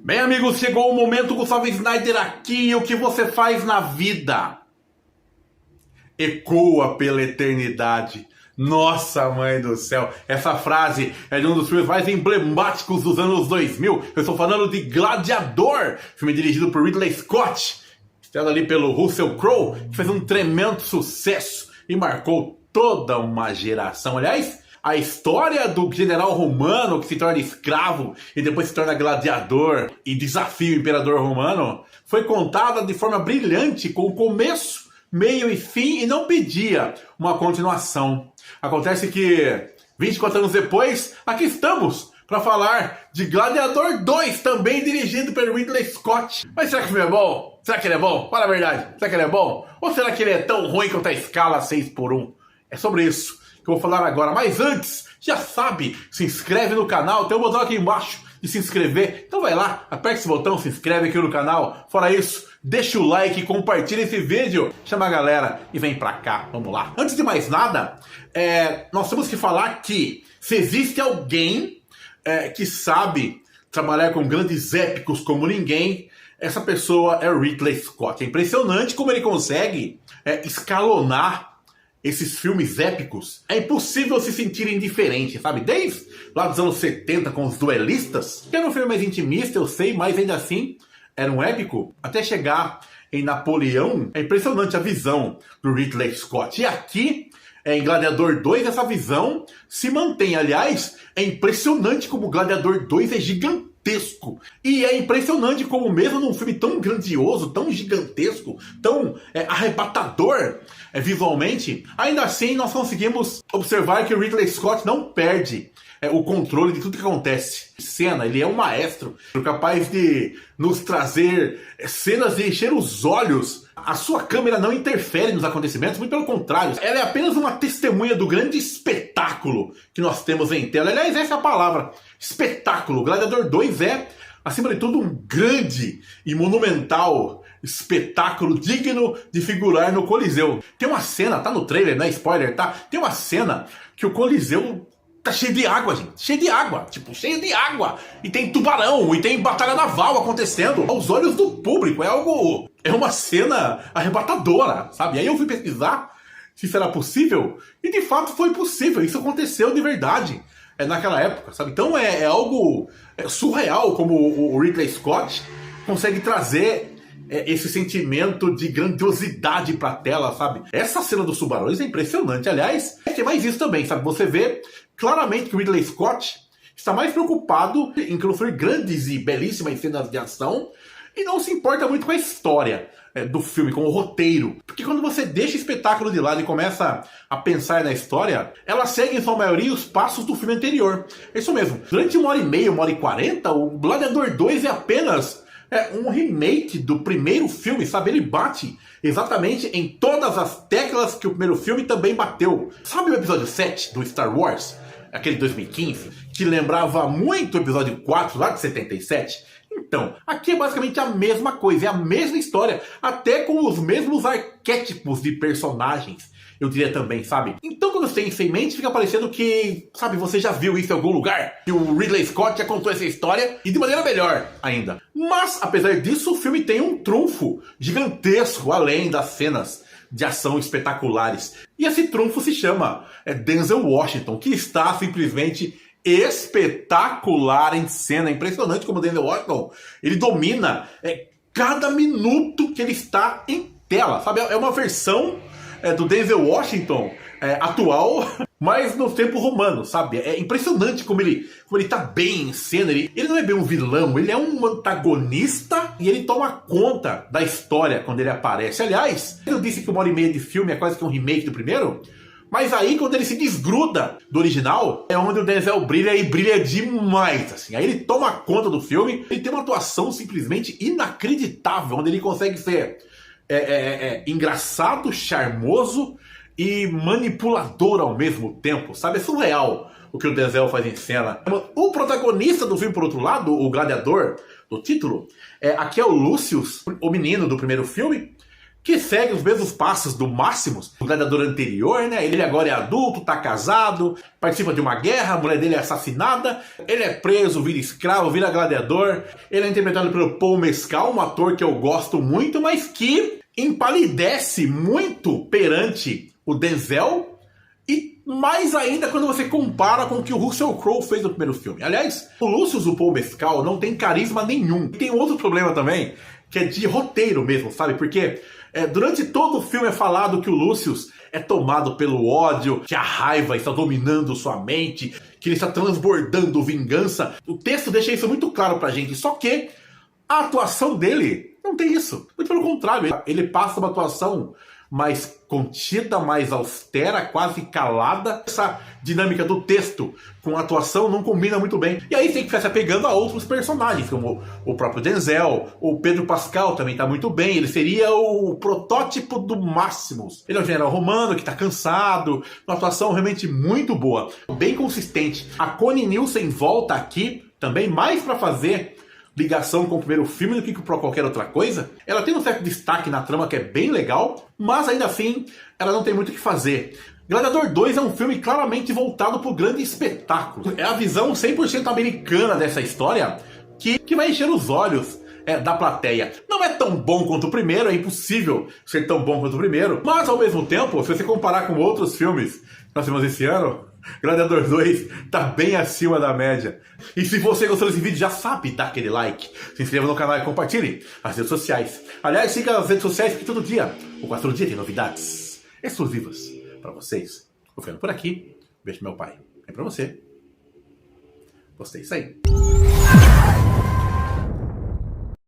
Bem, amigos, chegou o momento. Gustavo Snyder aqui. O que você faz na vida ecoa pela eternidade. Nossa, mãe do céu. Essa frase é de um dos filmes mais emblemáticos dos anos 2000. Eu estou falando de Gladiador, filme dirigido por Ridley Scott, estrelado ali pelo Russell Crowe, que fez um tremendo sucesso e marcou toda uma geração. Aliás, a história do general romano que se torna escravo e depois se torna gladiador e desafia o imperador romano foi contada de forma brilhante, com começo, meio e fim, e não pedia uma continuação. Acontece que 24 anos depois, aqui estamos para falar de Gladiador 2, também dirigido pelo Ridley Scott. Mas será que o filme é bom? Será que ele é bom? Fala a verdade. Será que ele é bom? Ou será que ele é tão ruim quanto a escala 6:1? É sobre isso que eu vou falar agora. Mas antes, já sabe, se inscreve no canal, tem um botão aqui embaixo de se inscrever. Então vai lá, aperta esse botão, se inscreve aqui no canal. Fora isso, deixa o like, compartilha esse vídeo, chama a galera e vem pra cá. Vamos lá. Antes de mais nada, nós temos que falar que se existe alguém que sabe trabalhar com grandes épicos como ninguém, essa pessoa é o Ridley Scott. É impressionante como ele consegue escalonar esses filmes épicos. É impossível se sentir indiferente, sabe? Desde lá dos anos 70 com os Duelistas, que era um filme mais intimista, eu sei, mas ainda assim era um épico, até chegar em Napoleão. É impressionante a visão do Ridley Scott. E aqui, em Gladiador 2, essa visão se mantém. Aliás, é impressionante como Gladiador 2 é gigantesco. E é impressionante como mesmo num filme tão grandioso, tão gigantesco, tão arrebatador visualmente, ainda assim nós conseguimos observar que o Ridley Scott não perde o controle de tudo que acontece. Cena, ele é um maestro, capaz de nos trazer cenas de encher os olhos. A sua câmera não interfere nos acontecimentos, muito pelo contrário. Ela é apenas uma testemunha do grande espetáculo que nós temos em tela. Aliás, essa é a palavra, espetáculo. Gladiador 2 é, acima de tudo, um grande e monumental espetáculo digno de figurar no Coliseu. Tem uma cena, tá no trailer, não é spoiler, tá? Tem uma cena que o Coliseu tá cheio de água, gente. Cheio de água. Tipo, cheio de água. E tem tubarão, e tem batalha naval acontecendo aos olhos do público. É uma cena arrebatadora, sabe? Aí eu fui pesquisar se isso era possível, e de fato foi possível. Isso aconteceu de verdade naquela época, sabe? Então é algo surreal como o Ridley Scott consegue trazer esse sentimento de grandiosidade pra tela, sabe? Essa cena dos tubarões é impressionante. Aliás, tem mais isso também, sabe? Você vê claramente que o Ridley Scott está mais preocupado em construir grandes e belíssimas cenas de ação e não se importa muito com a história do filme, com o roteiro. Porque quando você deixa o espetáculo de lado e começa a pensar na história, ela segue em sua maioria os passos do filme anterior. É isso mesmo. Durante 1h30, 1h40, o Gladiador 2 é apenas um remake do primeiro filme, sabe? Ele bate exatamente em todas as teclas que o primeiro filme também bateu. Sabe o episódio 7 do Star Wars? Aquele de 2015, que lembrava muito o episódio 4 lá de 77? Então, aqui é basicamente a mesma coisa, é a mesma história, até com os mesmos arquétipos de personagens, eu diria também, sabe? Então, quando você tem isso em mente, fica parecendo que, sabe, você já viu isso em algum lugar, que o Ridley Scott já contou essa história, e de maneira melhor ainda. Mas, apesar disso, o filme tem um trunfo gigantesco, além das cenas de ação espetaculares. E esse trunfo se chama Denzel Washington, que está simplesmente espetacular em cena. É impressionante como o Denzel Washington, ele domina cada minuto que ele está em tela, sabe? É uma versão do Denzel Washington atual, mas no tempo romano, sabe? É impressionante como ele tá bem em cena. Ele não é bem um vilão, ele é um antagonista e ele toma conta da história quando ele aparece. Aliás, eu disse que 1h30 de filme é quase que um remake do primeiro, mas aí quando ele se desgruda do original, é onde o Denzel brilha, e brilha demais, assim. Aí ele toma conta do filme, ele tem uma atuação simplesmente inacreditável, onde ele consegue ser engraçado, charmoso e manipulador ao mesmo tempo, sabe? É surreal o que o Denzel faz em cena. O protagonista do filme, por outro lado, o gladiador do título, aqui é o Lucius, o menino do primeiro filme, que segue os mesmos passos do Máximos, o gladiador anterior, né? Ele agora é adulto, tá casado, participa de uma guerra, a mulher dele é assassinada, ele é preso, vira escravo, vira gladiador. Ele é interpretado pelo Paul Mescal, um ator que eu gosto muito, mas que empalidece muito perante o Denzel, e mais ainda quando você compara com o que o Russell Crowe fez no primeiro filme. Aliás, o Lucius, o Paul Mescal, não tem carisma nenhum. E tem outro problema também, que é de roteiro mesmo, sabe? Porque durante todo o filme é falado que o Lucius é tomado pelo ódio, que a raiva está dominando sua mente, que ele está transbordando vingança. O texto deixa isso muito claro pra gente, só que a atuação dele não tem isso. Muito pelo contrário, ele passa uma atuação mais contida, mais austera, quase calada. Essa dinâmica do texto com a atuação não combina muito bem. E aí tem que ficar se apegando a outros personagens, como o próprio Denzel, o Pedro Pascal também tá muito bem. Ele seria o protótipo do Máximos. Ele é um general romano que tá cansado, uma atuação realmente muito boa, bem consistente. A Connie Nielsen volta aqui também mais para fazer ligação com o primeiro filme do que para qualquer outra coisa. Ela tem um certo destaque na trama que é bem legal, mas ainda assim ela não tem muito o que fazer. Gladiador 2 é um filme claramente voltado para o grande espetáculo. É a visão 100% americana dessa história que vai encher os olhos da plateia. Não é tão bom quanto o primeiro, é impossível ser tão bom quanto o primeiro, mas ao mesmo tempo, se você comparar com outros filmes que nós temos esse ano, Gladiador 2 tá bem acima da média. E se você gostou desse vídeo, já sabe, dá aquele like, se inscreva no canal e compartilhe as redes sociais. Aliás, siga as redes sociais porque todo dia, ou quase todo dia, tem novidades exclusivas pra vocês. Vou ficando por aqui. Beijo, meu pai. É pra você. Gostei, isso aí.